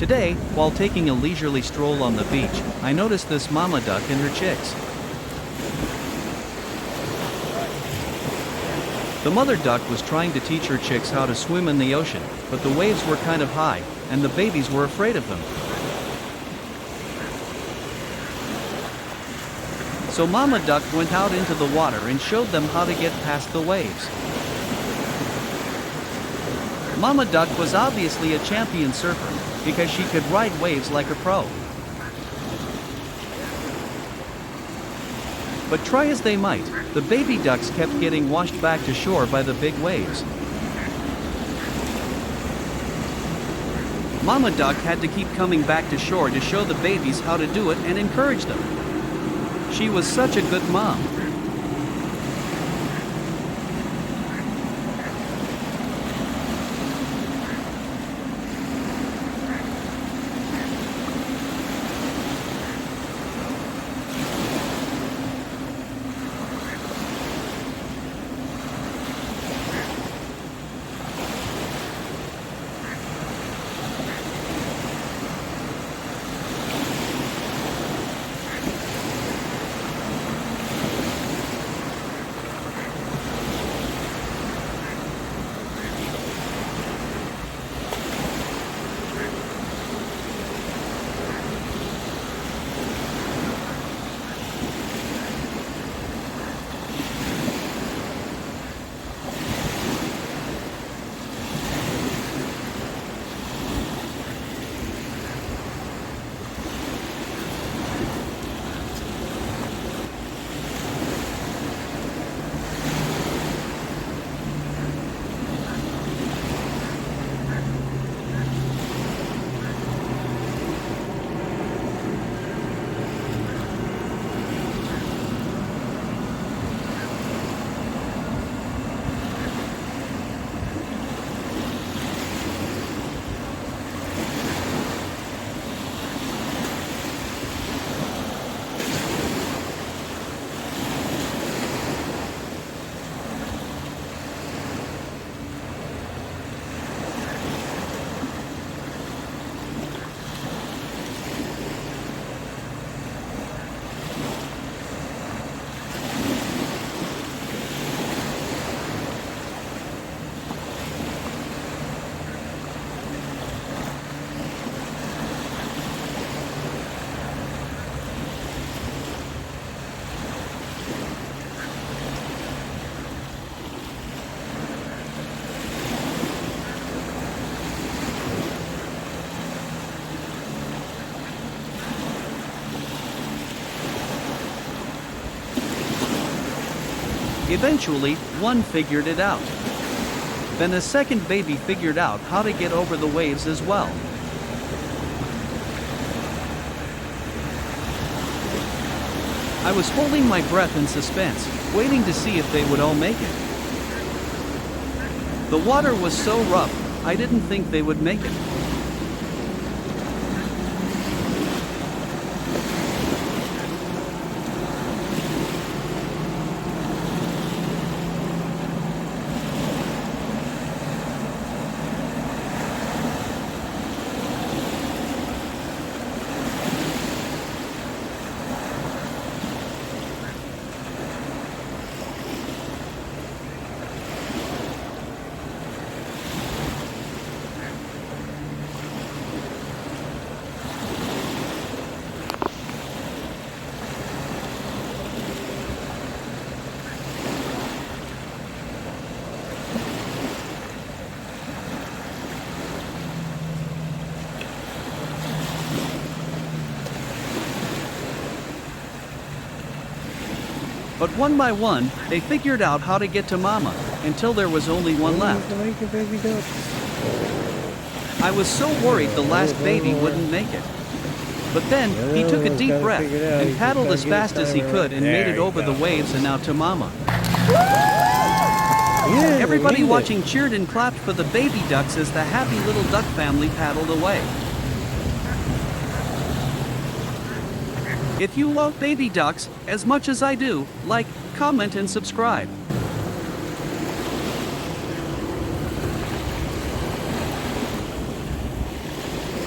Today, while taking a leisurely stroll on the beach, I noticed this mama duck and her chicks. The mother duck was trying to teach her chicks how to swim in the ocean, but the waves were kind of high, and the babies were afraid of them. So Mama Duck went out into the water and showed them how to get past the waves. Mama Duck was obviously a champion surfer, because she could ride waves like a pro. But try as they might, the baby ducks kept getting washed back to shore by the big waves. Mama Duck had to keep coming back to shore to show the babies how to do it and encourage them. She was such a good mom. Eventually, one figured it out. Then a second baby figured out how to get over the waves as well. I was holding my breath in suspense, waiting to see if they would all make it. The water was so rough, I didn't think they would make it. But one by one, they figured out how to get to Mama, until there was only one left. I was so worried the last baby wouldn't make it. But then, he took a deep breath, and paddled as fast as he could and made it over the waves and out to Mama. Everybody watching cheered and clapped for the baby ducks as the happy little duck family paddled away. If you love baby ducks as much as I do, like, comment and subscribe.